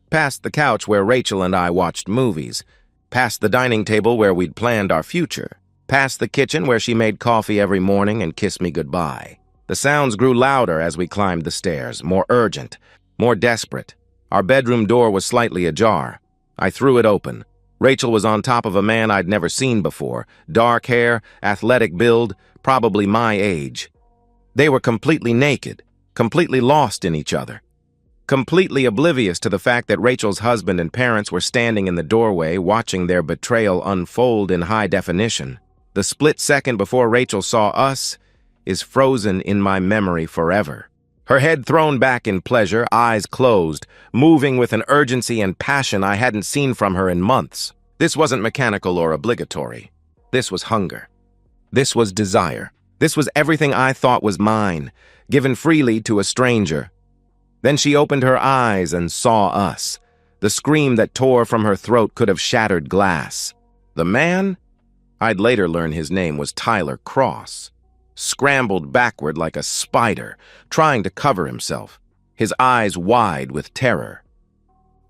past the couch where Rachel and I watched movies, past the dining table where we'd planned our future, past the kitchen where she made coffee every morning and kissed me goodbye. The sounds grew louder as we climbed the stairs, more urgent, more desperate. Our bedroom door was slightly ajar. I threw it open. Rachel was on top of a man I'd never seen before, dark hair, athletic build, probably my age. They were completely naked, completely lost in each other, completely oblivious to the fact that Rachel's husband and parents were standing in the doorway watching their betrayal unfold in high definition. The split second before Rachel saw us is frozen in my memory forever. Her head thrown back in pleasure, eyes closed, moving with an urgency and passion I hadn't seen from her in months. This wasn't mechanical or obligatory. This was hunger. This was desire. This was everything I thought was mine, given freely to a stranger. Then she opened her eyes and saw us. The scream that tore from her throat could have shattered glass. The man, I'd later learn his name was Tyler Cross, scrambled backward like a spider, trying to cover himself, his eyes wide with terror.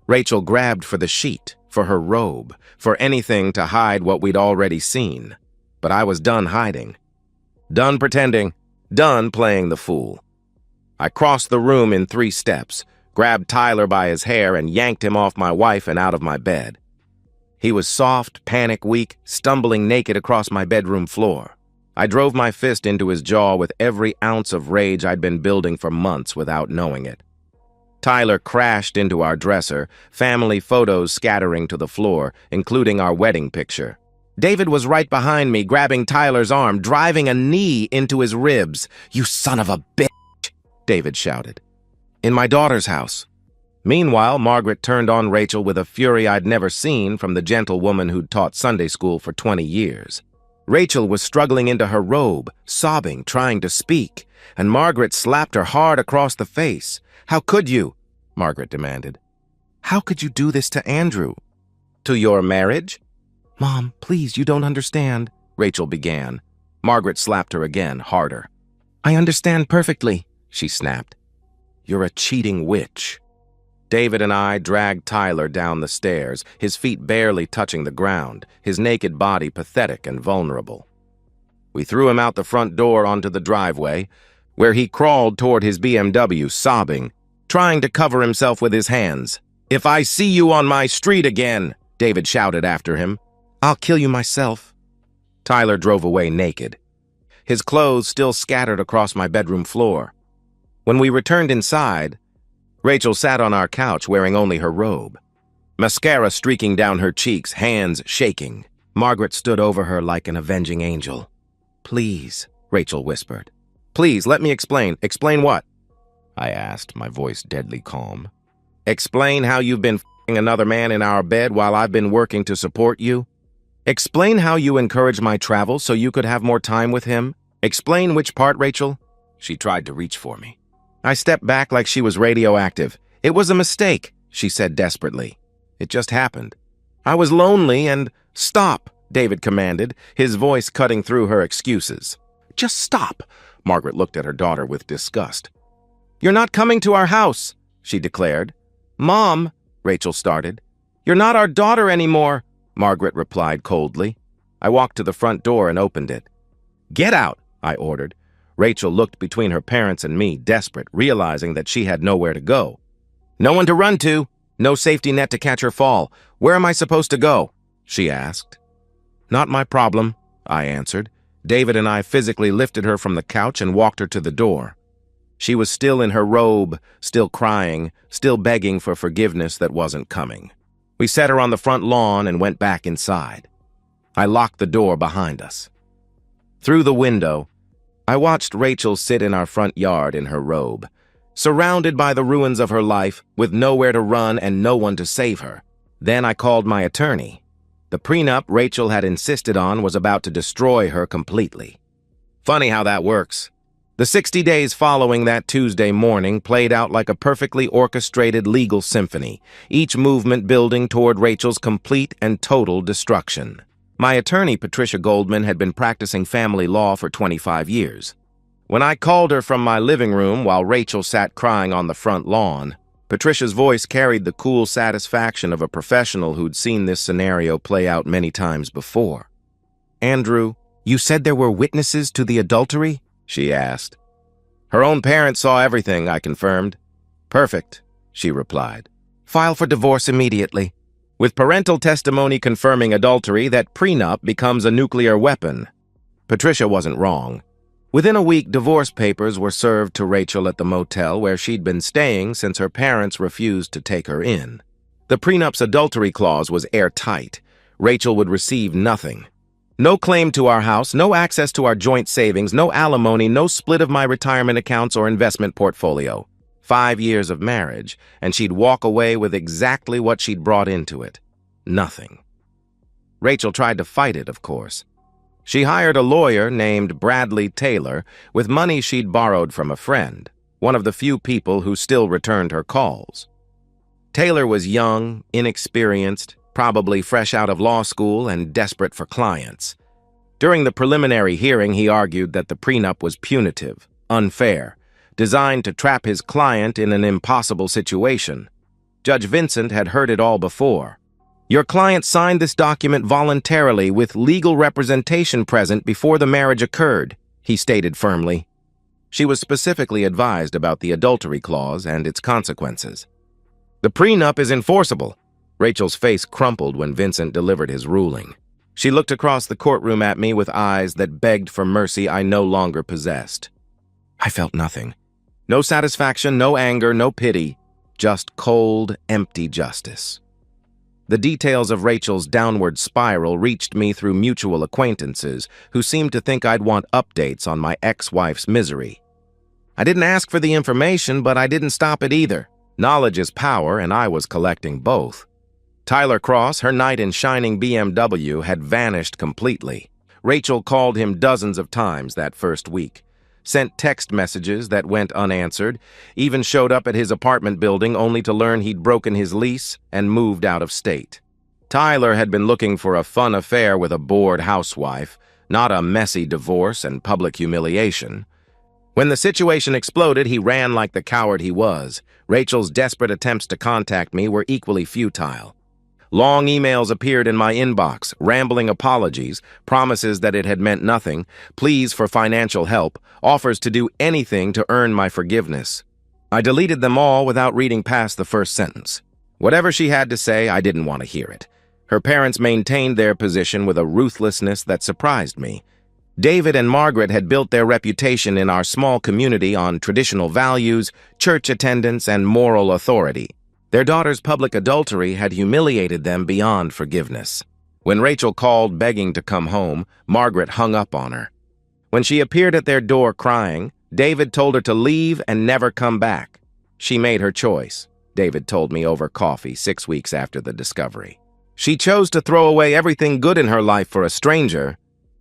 Rachel grabbed for the sheet, for her robe, for anything to hide what we'd already seen. But I was done hiding, done pretending, done playing the fool. I crossed the room in 3 steps, grabbed Tyler by his hair and yanked him off my wife and out of my bed. He was soft, panic-weak, stumbling naked across my bedroom floor. I drove my fist into his jaw with every ounce of rage I'd been building for months without knowing it. Tyler crashed into our dresser, family photos scattering to the floor, including our wedding picture. David was right behind me, grabbing Tyler's arm, driving a knee into his ribs. "You son of a bitch," David shouted. "In my daughter's house." Meanwhile, Margaret turned on Rachel with a fury I'd never seen from the gentle woman who'd taught Sunday school for 20 years. Rachel was struggling into her robe, sobbing, trying to speak, and Margaret slapped her hard across the face. "How could you?" Margaret demanded. "How could you do this to Andrew?" "To your marriage?" "Mom, please, you don't understand," Rachel began. Margaret slapped her again, harder. "I understand perfectly," she snapped. "You're a cheating witch." David and I dragged Tyler down the stairs, his feet barely touching the ground, his naked body pathetic and vulnerable. We threw him out the front door onto the driveway, where he crawled toward his BMW, sobbing, trying to cover himself with his hands. "If I see you on my street again," David shouted after him, "I'll kill you myself." Tyler drove away naked, his clothes still scattered across my bedroom floor. When we returned inside, Rachel sat on our couch wearing only her robe, mascara streaking down her cheeks, hands shaking. Margaret stood over her like an avenging angel. "Please," Rachel whispered. "Please, let me explain." "Explain what?" I asked, my voice deadly calm. "Explain how you've been f***ing another man in our bed while I've been working to support you? Explain how you encouraged my travel so you could have more time with him? Explain which part, Rachel?" She tried to reach for me. I stepped back like she was radioactive. "It was a mistake," she said desperately. "It just happened. I was lonely and—" "Stop," David commanded, his voice cutting through her excuses. "Just stop." Margaret looked at her daughter with disgust. "You're not coming to our house," she declared. "Mom," Rachel started. "You're not our daughter anymore," Margaret replied coldly. I walked to the front door and opened it. "Get out," I ordered. Rachel looked between her parents and me, desperate, realizing that she had nowhere to go. "No one to run to, no safety net to catch her fall. Where am I supposed to go?" she asked. "Not my problem," I answered. David and I physically lifted her from the couch and walked her to the door. She was still in her robe, still crying, still begging for forgiveness that wasn't coming. We set her on the front lawn and went back inside. I locked the door behind us. Through the window, I watched Rachel sit in our front yard in her robe, surrounded by the ruins of her life, with nowhere to run and no one to save her. Then I called my attorney. The prenup Rachel had insisted on was about to destroy her completely. Funny how that works. The 60 days following that Tuesday morning played out like a perfectly orchestrated legal symphony, each movement building toward Rachel's complete and total destruction. My attorney, Patricia Goldman, had been practicing family law for 25 years. When I called her from my living room while Rachel sat crying on the front lawn, Patricia's voice carried the cool satisfaction of a professional who'd seen this scenario play out many times before. "Andrew, you said there were witnesses to the adultery?" she asked. "Her own parents saw everything," I confirmed. "Perfect," she replied. "File for divorce immediately. With parental testimony confirming adultery, that prenup becomes a nuclear weapon." Patricia wasn't wrong. Within a week, divorce papers were served to Rachel at the motel where she'd been staying since her parents refused to take her in. The prenup's adultery clause was airtight. Rachel would receive nothing. No claim to our house, no access to our joint savings, no alimony, no split of my retirement accounts or investment portfolio. 5 years of marriage, and she'd walk away with exactly what she'd brought into it. Nothing. Rachel tried to fight it, of course. She hired a lawyer named Bradley Taylor with money she'd borrowed from a friend, one of the few people who still returned her calls. Taylor was young, inexperienced, probably fresh out of law school and desperate for clients. During the preliminary hearing, he argued that the prenup was punitive, unfair, designed to trap his client in an impossible situation. Judge Vincent had heard it all before. "Your client signed this document voluntarily with legal representation present before the marriage occurred," he stated firmly. She was specifically advised about the adultery clause and its consequences. "The prenup is enforceable." Rachel's face crumpled when Vincent delivered his ruling. She looked across the courtroom at me with eyes that begged for mercy I no longer possessed. I felt nothing. No satisfaction, no anger, no pity, just cold, empty justice. The details of Rachel's downward spiral reached me through mutual acquaintances who seemed to think I'd want updates on my ex-wife's misery. I didn't ask for the information, but I didn't stop it either. Knowledge is power, and I was collecting both. Tyler Cross, her knight in shining BMW, had vanished completely. Rachel called him dozens of times that first week, sent text messages that went unanswered, even showed up at his apartment building only to learn he'd broken his lease and moved out of state. Tyler had been looking for a fun affair with a bored housewife, not a messy divorce and public humiliation. When the situation exploded, he ran like the coward he was. Rachel's desperate attempts to contact me were equally futile. Long emails appeared in my inbox, rambling apologies, promises that it had meant nothing, pleas for financial help, offers to do anything to earn my forgiveness. I deleted them all without reading past the first sentence. Whatever she had to say, I didn't want to hear it. Her parents maintained their position with a ruthlessness that surprised me. David and Margaret had built their reputation in our small community on traditional values, church attendance, and moral authority. Their daughter's public adultery had humiliated them beyond forgiveness. When Rachel called begging to come home, Margaret hung up on her. When she appeared at their door crying, David told her to leave and never come back. She made her choice, David told me over coffee 6 weeks after the discovery. She chose to throw away everything good in her life for a stranger.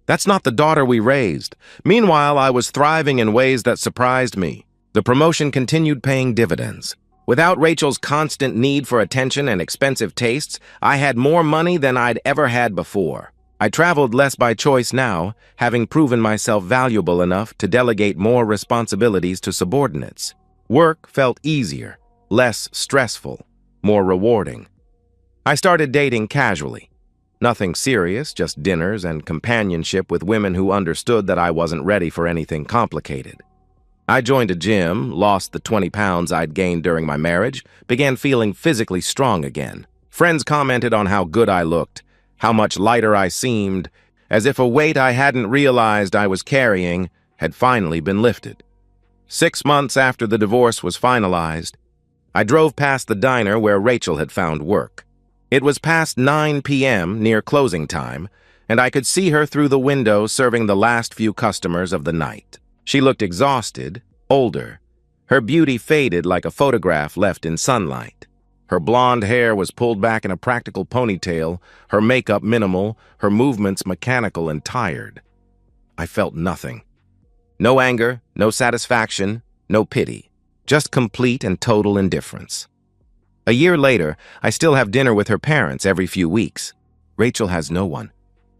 That's not the daughter we raised. Meanwhile, I was thriving in ways that surprised me. The promotion continued paying dividends. Without Rachel's constant need for attention and expensive tastes, I had more money than I'd ever had before. I traveled less by choice now, having proven myself valuable enough to delegate more responsibilities to subordinates. Work felt easier, less stressful, more rewarding. I started dating casually. Nothing serious, just dinners and companionship with women who understood that I wasn't ready for anything complicated. I joined a gym, lost the 20 pounds I'd gained during my marriage, began feeling physically strong again. Friends commented on how good I looked, how much lighter I seemed, as if a weight I hadn't realized I was carrying had finally been lifted. 6 months after the divorce was finalized, I drove past the diner where Rachel had found work. It was past 9 p.m. near closing time, and I could see her through the window serving the last few customers of the night. She looked exhausted, older. Her beauty faded like a photograph left in sunlight. Her blonde hair was pulled back in a practical ponytail, her makeup minimal, her movements mechanical and tired. I felt nothing. No anger, no satisfaction, no pity. Just complete and total indifference. A year later, I still have dinner with her parents every few weeks. Rachel has no one.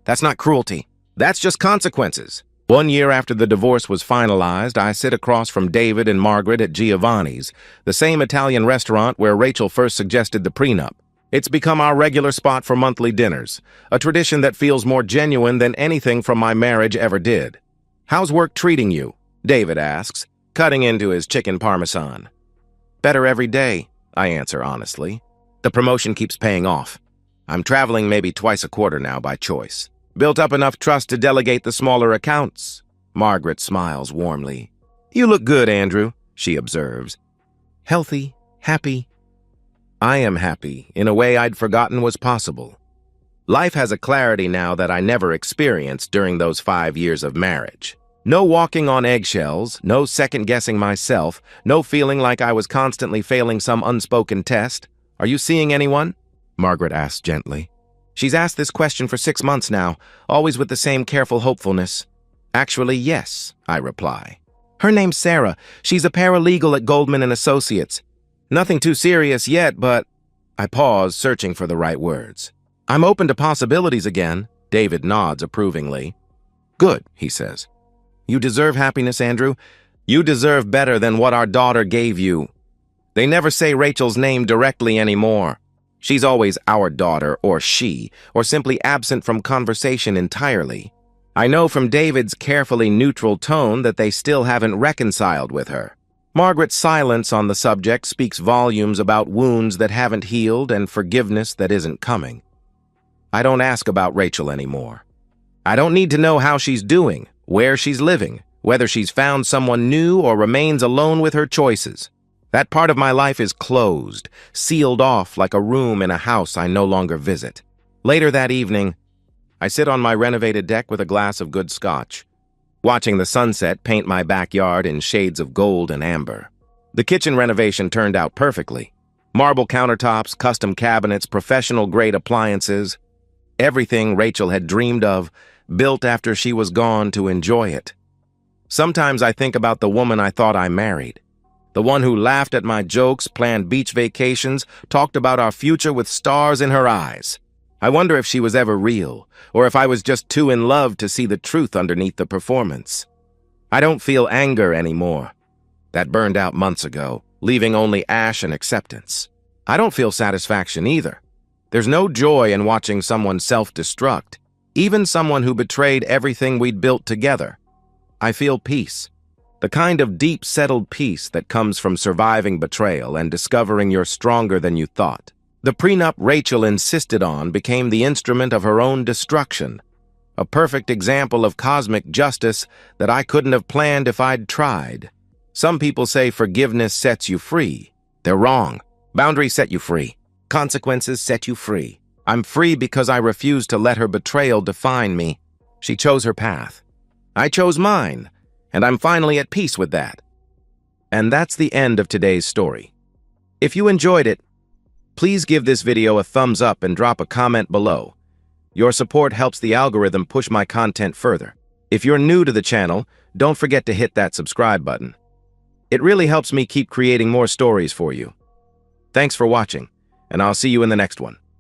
That's not cruelty. That's just consequences. 1 year after the divorce was finalized, I sit across from David and Margaret at Giovanni's, the same Italian restaurant where Rachel first suggested the prenup. It's become our regular spot for monthly dinners, a tradition that feels more genuine than anything from my marriage ever did. "How's work treating you?" David asks, cutting into his chicken parmesan. "Better every day," I answer honestly. "The promotion keeps paying off. I'm traveling maybe twice a quarter now by choice. Built up enough trust to delegate the smaller accounts." Margaret smiles warmly. "You look good, Andrew," she observes. "Healthy, happy." I am happy, in a way I'd forgotten was possible. Life has a clarity now that I never experienced during those 5 years of marriage. No walking on eggshells, no second-guessing myself, no feeling like I was constantly failing some unspoken test. "Are you seeing anyone?" Margaret asks gently. She's asked this question for 6 months now, always with the same careful hopefulness. "Actually, yes," I reply. "Her name's Sarah. She's a paralegal at Goldman & Associates. Nothing too serious yet, but—" I pause, searching for the right words. "I'm open to possibilities again." David nods approvingly. "Good," he says. "You deserve happiness, Andrew. You deserve better than what our daughter gave you. They never say Rachel's name directly anymore. She's always our daughter, or she, or simply absent from conversation entirely. I know from David's carefully neutral tone that they still haven't reconciled with her. Margaret's silence on the subject speaks volumes about wounds that haven't healed and forgiveness that isn't coming. I don't ask about Rachel anymore. I don't need to know how she's doing, where she's living, whether she's found someone new or remains alone with her choices. That part of my life is closed, sealed off like a room in a house I no longer visit. Later that evening, I sit on my renovated deck with a glass of good scotch, watching the sunset paint my backyard in shades of gold and amber. The kitchen renovation turned out perfectly. Marble countertops, custom cabinets, professional-grade appliances, everything Rachel had dreamed of, built after she was gone to enjoy it. Sometimes I think about the woman I thought I married. The one who laughed at my jokes, planned beach vacations, talked about our future with stars in her eyes. I wonder if she was ever real, or if I was just too in love to see the truth underneath the performance. I don't feel anger anymore. That burned out months ago, leaving only ash and acceptance. I don't feel satisfaction either. There's no joy in watching someone self-destruct, even someone who betrayed everything we'd built together. I feel peace. The kind of deep, settled peace that comes from surviving betrayal and discovering you're stronger than you thought. The prenup Rachel insisted on became the instrument of her own destruction, a perfect example of cosmic justice that I couldn't have planned if I'd tried. Some people say forgiveness sets you free. They're wrong. Boundaries set you free. Consequences set you free. I'm free because I refused to let her betrayal define me. She chose her path. I chose mine. And I'm finally at peace with that. And that's the end of today's story. If you enjoyed it, please give this video a thumbs up and drop a comment below. Your support helps the algorithm push my content further. If you're new to the channel, don't forget to hit that subscribe button. It really helps me keep creating more stories for you. Thanks for watching, and I'll see you in the next one.